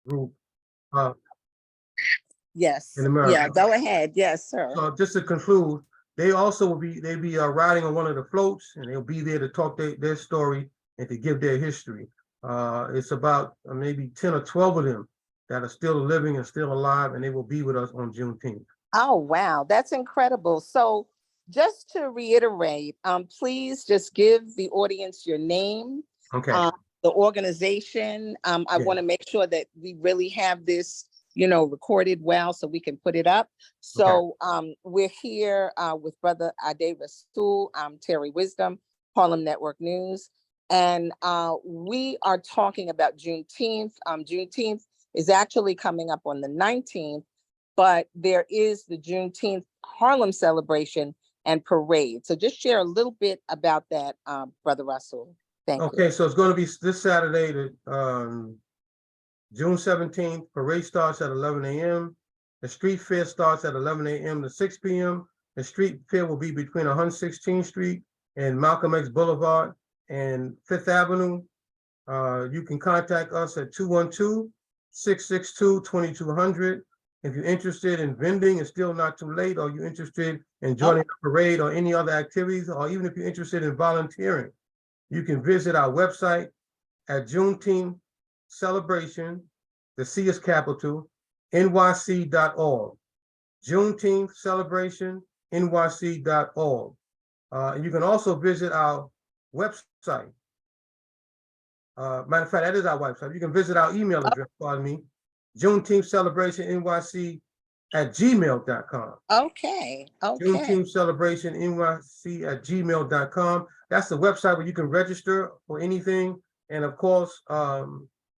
group uh, Yes. in America. Yeah, go ahead. Yes, sir. So just to conclude, they also will be riding on one of the floats, and they'll be there to talk their story and to give their history. It's about maybe 10 or 12 of them that are still living and still alive, and they will be with us on Juneteenth. Oh, wow. That's incredible. So just to reiterate, please just give the audience your name, Okay. the organization. I want to make sure that we really have this, recorded well so we can put it up. So we're here with Brother Ade Rasul, Terri Wisdom, Harlem Network News. And we are talking about Juneteenth. Juneteenth is actually coming up on the 19th. But there is the Juneteenth Harlem celebration and parade. So just share a little bit about that, Brother Rasul. Thank you. Okay, so it's going to be this Saturday, June 17th. Parade starts at 11 a.m. The street fair starts at 11 a.m. to 6 p.m. The street fair will be between 116th Street and Malcolm X Boulevard and 5th Avenue. You can contact us at 212-662-2200. If you're interested in vending, it's still not too late, or you're interested in joining the parade or any other activities, or even if you're interested in volunteering, you can visit our website at Juneteenth Celebration, the C is capital, NYC.org. Juneteenth Celebration, NYC.org. And you can also visit our website. Matter of fact, that is our website. You can visit our email address, pardon me, Juneteenth Celebration NYC at gmail.com. Okay. Juneteenth Celebration NYC at gmail.com. That's the website where you can register for anything. And of course,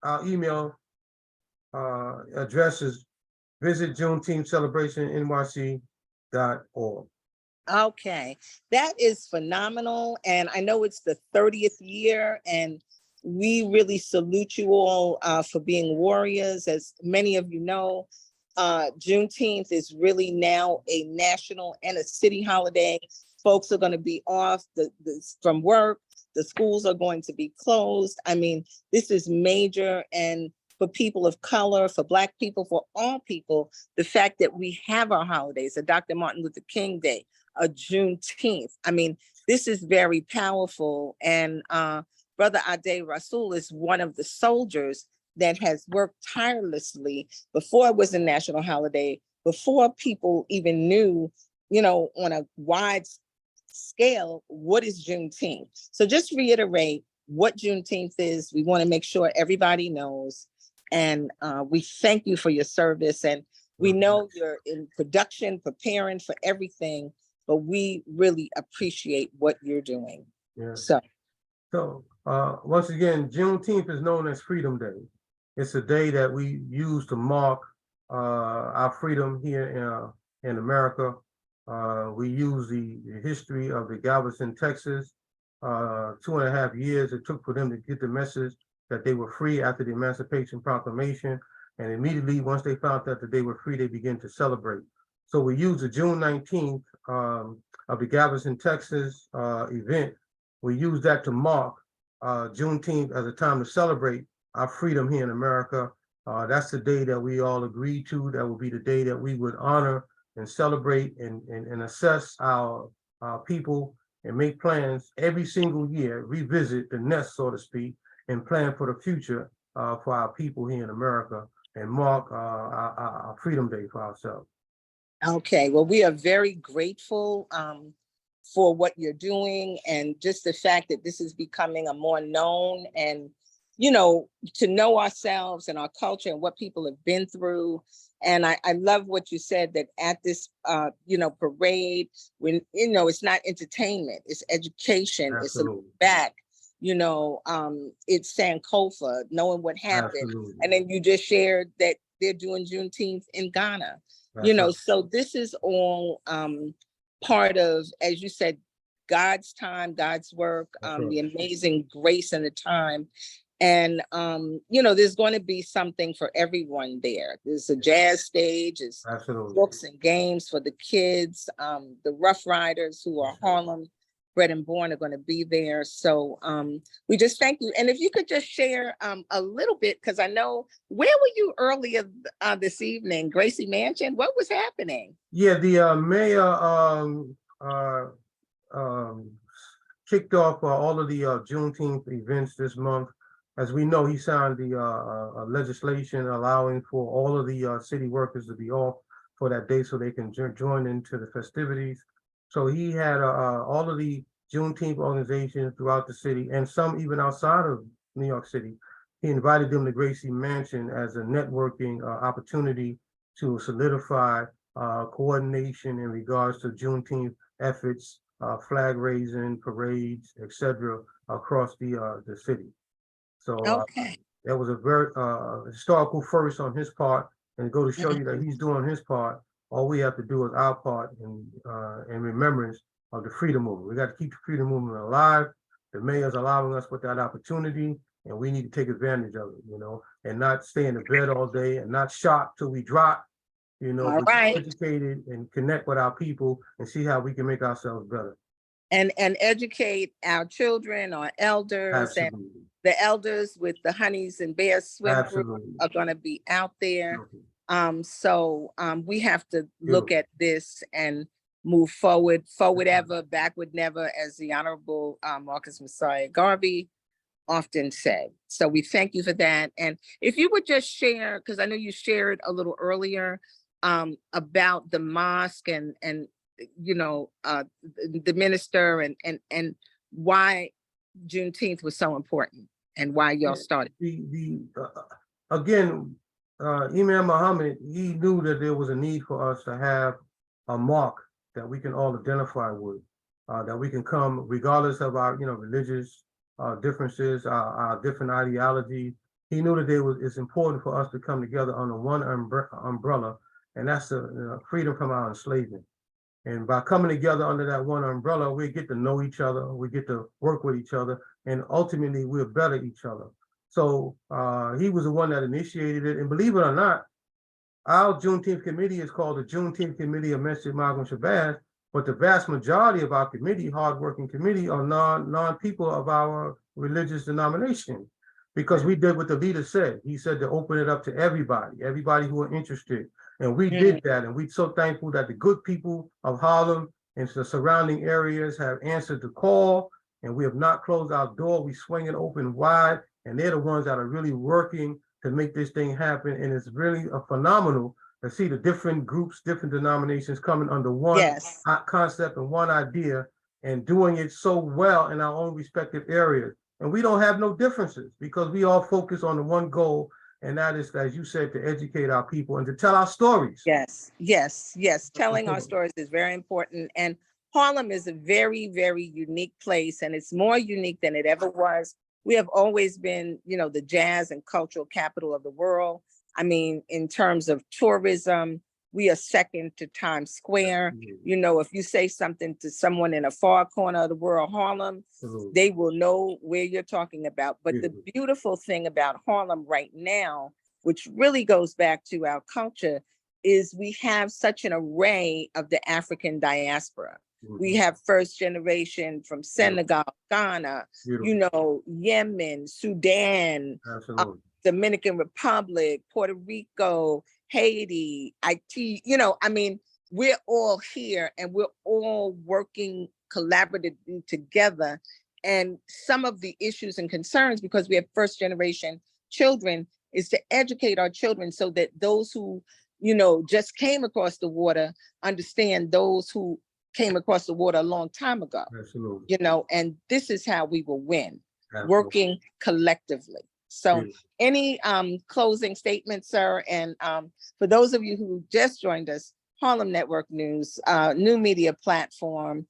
our email address is visit Juneteenth Celebration NYC.org. Okay. That is phenomenal. And I know it's the 30th year, and we really salute you all for being warriors. As many of you know, Juneteenth is really now a national and a city holiday. Folks are going to be off from work. The schools are going to be closed. I mean, this is major. And for people of color, for Black people, for all people, the fact that we have our holidays, a Dr. Martin Luther King Day, a Juneteenth. I mean, this is very powerful. And Brother Ade Rasul is one of the soldiers that has worked tirelessly before it was a national holiday, before people even knew, on a wide scale, what is Juneteenth. So just reiterate what Juneteenth is. We want to make sure everybody knows. And we thank you for your service. And we know you're in production, preparing for everything, but we really appreciate what you're doing. Yeah. So once again, Juneteenth is known as Freedom Day. It's a day that we use to mark our freedom here in America. We use the history of the Galveston, Texas, 2.5 years it took for them to get the message that they were free after the Emancipation Proclamation. And immediately, once they found out that they were free, they began to celebrate. So we use the June 19th of the Galveston, Texas event. We use that to mark Juneteenth as a time to celebrate our freedom here in America. That's the day that we all agreed to. That will be the day that we would honor and celebrate and assess our people and make plans every single year, revisit the nest, so to speak, and plan for the future for our people here in America and mark our Freedom Day for ourselves. Okay, well, we are very grateful for what you're doing, and just the fact that this is becoming a more known and, to know ourselves and our culture and what people have been through. And I love what you said, that at this, parade, when, it's not entertainment, it's education, Absolutely. It's a back, it's Sankofa, knowing what happened. Absolutely. And then you just shared that they're doing Juneteenth in Ghana. So this is all part of, as you said, God's time, God's work, the amazing grace and the time. And, there's going to be something for everyone there. There's a jazz stage, there's books and games for the kids, the Rough Riders, who are Harlem Bred and Born are going to be there. So we just thank you. And if you could just share a little bit, because I know, where were you earlier this evening? Gracie Mansion? What was happening? Yeah, the mayor kicked off all of the Juneteenth events this month. As we know, he signed the legislation allowing for all of the city workers to be off for that day so they can join into the festivities. So he had all of the Juneteenth organizations throughout the city, and some even outside of New York City. He invited them to Gracie Mansion as a networking opportunity to solidify coordination in regards to Juneteenth efforts, flag raising, parades, etc., across the city. So Okay. that was a very historical first on his part, and to go to show you that he's doing his part. All we have to do is our part in remembrance of the freedom movement. We got to keep the freedom movement alive. The mayor's allowing us with that opportunity, and we need to take advantage of it, and not stay in the bed all day and not shop till we drop, All but right. educated and connect with our people and see how we can make ourselves better. And educate our children, our elders. Absolutely. And the elders with the Honeys and Bears swim group are going to be out there. So we have to look at this and move forward ever, backward never, as the Honorable Marcus Messiah Garvey often said. So we thank you for that. And if you would just share, because I know you shared a little earlier about the mosque and the minister and why Juneteenth was so important and why y'all started. Again, Imam Muhammad, he knew that there was a need for us to have a mark that we can all identify with, that we can come regardless of our religious differences, our different ideology. He knew that it's important for us to come together under one umbrella, and that's the freedom from our enslavement. And by coming together under that one umbrella, we get to know each other, we get to work with each other, and ultimately we'll better each other. So he was the one that initiated it. And believe it or not, our Juneteenth committee is called the Juneteenth Committee of Masjid Malcolm Shabazz, but the vast majority of our committee, hardworking committee, are non-people of our religious denomination, because we did what the leader said. He said to open it up to everybody who are interested. And we did that, and we're so thankful that the good people of Harlem and the surrounding areas have answered the call, and we have not closed our door. We swing it open wide, and they're the ones that are really working to make this thing happen. And it's really phenomenal to see the different groups, different denominations coming under one concept and one idea and doing it so well in our own respective areas. And we don't have no differences because we all focus on the one goal, and that is, as you said, to educate our people and to tell our stories. Yes. Telling our stories is very important. And Harlem is a very, very unique place, and it's more unique than it ever was. We have always been, the jazz and cultural capital of the world. I mean, in terms of tourism, we are second to Times Square. If you say something to someone in a far corner of the world, Harlem, they will know where you're talking about. But the beautiful thing about Harlem right now, which really goes back to our culture, is we have such an array of the African diaspora. We have first generation from Senegal, Ghana, Yemen, Sudan, Dominican Republic, Puerto Rico, Haiti, IT, we're all here and we're all working collaboratively together. And some of the issues and concerns, because we have first generation children, is to educate our children so that those who, just came across the water understand those who came across the water a long time ago. Absolutely. And this is how we will win, working collectively. So any closing statements, sir? And for those of you who just joined us, Harlem Network News, new media platform.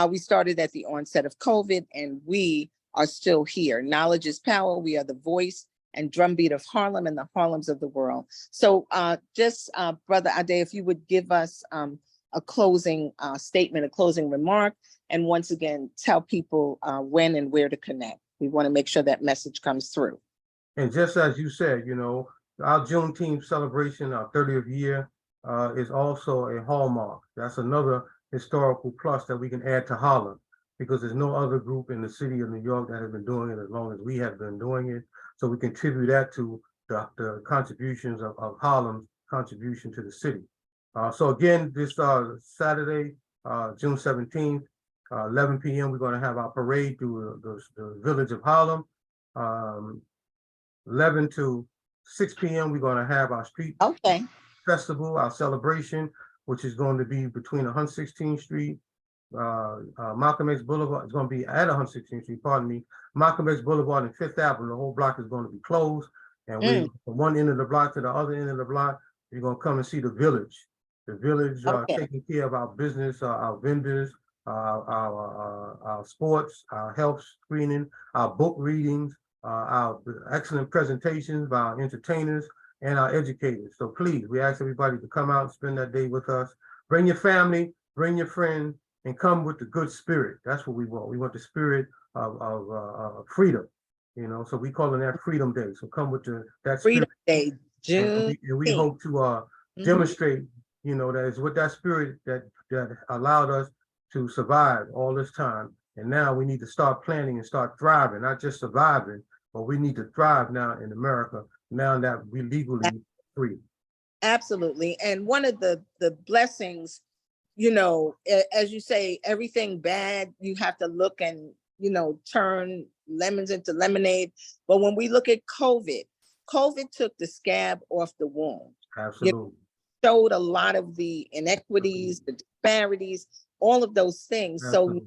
We started at the onset of COVID, and we are still here. Knowledge is power. We are the voice and drumbeat of Harlem and the Harlems of the world. So Brother Ade, if you would give us a closing statement, a closing remark, and once again, tell people when and where to connect. We want to make sure that message comes through. And just as you said, our Juneteenth celebration, our 30th year, is also a hallmark. That's another historical plus that we can add to Harlem, because there's no other group in the city of New York that has been doing it as long as we have been doing it. So we contribute that to the contributions of Harlem's contribution to the city. So again, this Saturday, June 17th, 11 p.m., we're going to have our parade through the village of Harlem. 11 to 6 p.m., we're going to have our street festival, our celebration, which is going to be between 116th Street, Malcolm X Boulevard. It's going to be at 116th Street, pardon me, Malcolm X Boulevard and Fifth Avenue. The whole block is going to be closed. And we, from one end of the block to the other end of the block, you're going to come and see the village. The village taking care of our business, our vendors, our sports, our health screening, our book readings, our excellent presentations by our entertainers and our educators. So please, we ask everybody to come out and spend that day with us. Bring your family, bring your friends, and come with the good spirit. That's what we want. We want the spirit of freedom, you know, so we call it that Freedom Day. So come with that Freedom spirit. Day, June. And we hope to demonstrate, you know, that it's with that spirit that allowed us to survive all this time. And now we need to start planning and start thriving, not just surviving, but we need to thrive now in America, now that we're legally free. Absolutely. And one of the blessings, you know, as you say, everything bad, you have to look and, you know, turn lemons into lemonade. But when we look at COVID took the scab off the wound. Absolutely. You know, showed a lot of the inequities, the disparities, all of those things. Absolutely. So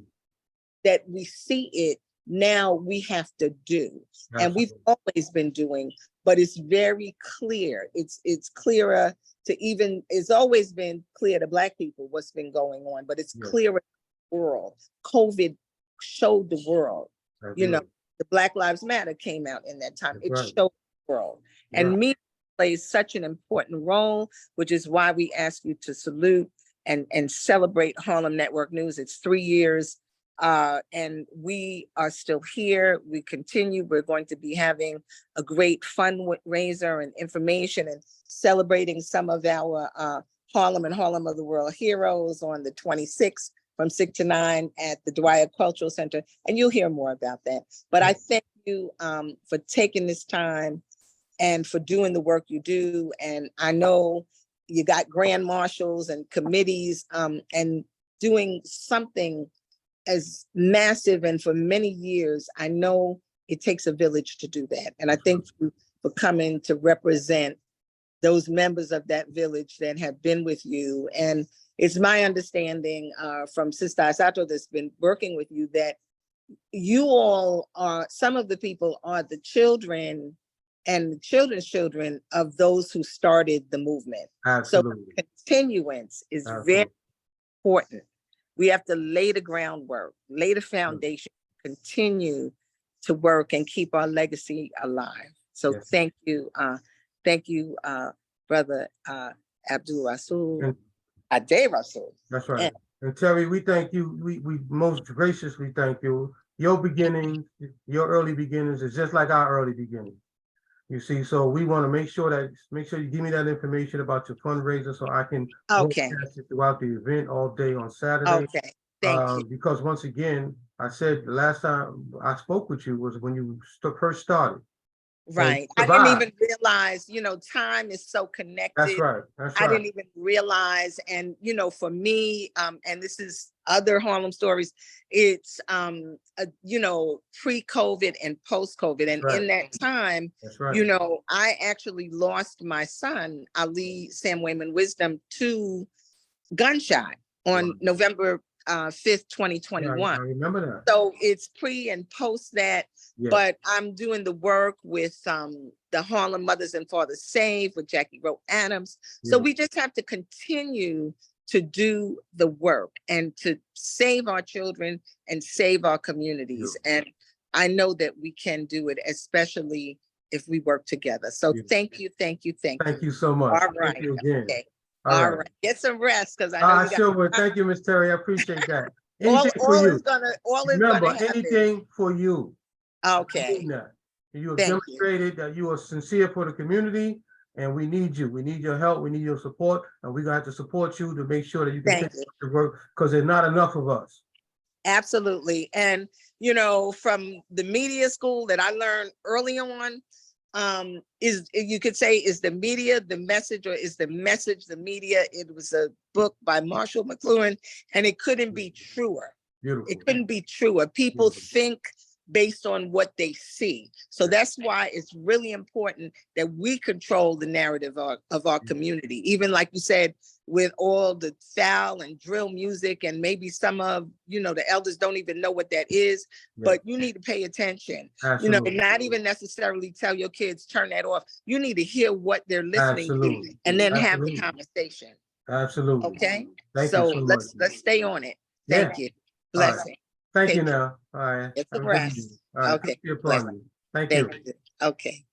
that we see it now, we have to do. Absolutely. And we've always been doing, but it's very clear. It's clearer to even, it's always been clear to Black people what's been going on, but it's clearer to the world. COVID showed the world, you know, the Black Lives Matter came out in that time. It showed the world. And media plays such an important role, which is why we ask you to salute and celebrate Harlem Network News. It's 3 years. And we are still here. We continue. We're going to be having a great fundraiser and information and celebrating some of our Harlem and Harlem of the World heroes on the 26th from 6 to 9 at the Dwyer Cultural Center. And you'll hear more about that. But I thank you for taking this time and for doing the work you do. And I know you got grand marshals and committees and doing something as massive, and for many years, I know it takes a village to do that. And I thank you for coming to represent those members of that village that have been with you. And it's my understanding from Sister Asato that's been working with you that you all are, some of the people are the children and the children's children of those who started the movement. Absolutely. So continuance is very important. We have to lay the groundwork, lay the foundation, continue to work and keep our legacy alive. So thank you, Brother Abdul Rasul, Ade Rasul. That's right. And Terry, we thank you. We most graciously thank you. Your beginnings, your early beginnings is just like our early beginnings. You see, so we want to make sure you give me that information about your fundraiser so I can broadcast it throughout the event all day on Saturday. Okay, thank you. Because once again, I said the last time I spoke with you was when you first started. Right. I didn't even realize, you know, time is so connected. That's right. That's right. I didn't even realize. And, you know, for me, and this is other Harlem stories, it's, you know, pre-COVID and post-COVID. And in that time, you know, I actually lost my son, Ali Sam Wayman Wisdom, to gunshot on November 5th, 2021. I remember that. So it's pre and post that, but I'm doing the work with the Harlem Mothers and Fathers Save with Jackie Rowe Adams. So we just have to continue to do the work and to save our children and save our communities. And I know that we can do it, especially if we work together. So thank you, thank you, thank you. Thank you so much. All right. Thank you again. Okay. All right. Get some rest, because I know I sure will. Thank you, Miss Terry. I appreciate that. Anything all for you. is gonna Remember, happen. anything for you. Okay. You have demonstrated that you are sincere for the community, and we need you. We need your help. We need your support, and we're gonna have to support you to make sure that you can take the work, because there's not enough of us. Absolutely. And, from the media school that I learned early on, is, you could say, is the media the message, or is the message the media? It was a book by Marshall McLuhan, and it couldn't be truer. Beautiful. It couldn't be truer. People think based on what they see. So that's why it's really important that we control the narrative of our community. Even like you said, with all the foul and drill music, and maybe some of, the elders don't even know what that is, but you need to pay attention. Absolutely. Not even necessarily tell your kids, turn that off. You need to hear what they're listening Absolutely. to, and then have the Absolutely. conversation. Absolutely. Okay. Thank So you so much. let's stay on it. Thank you. Blessing. Thank Take you care. now. All right. It's a Have a good rest. evening. All right. Okay. Peace be upon Blessing. you. Thank Thank you. you. Okay.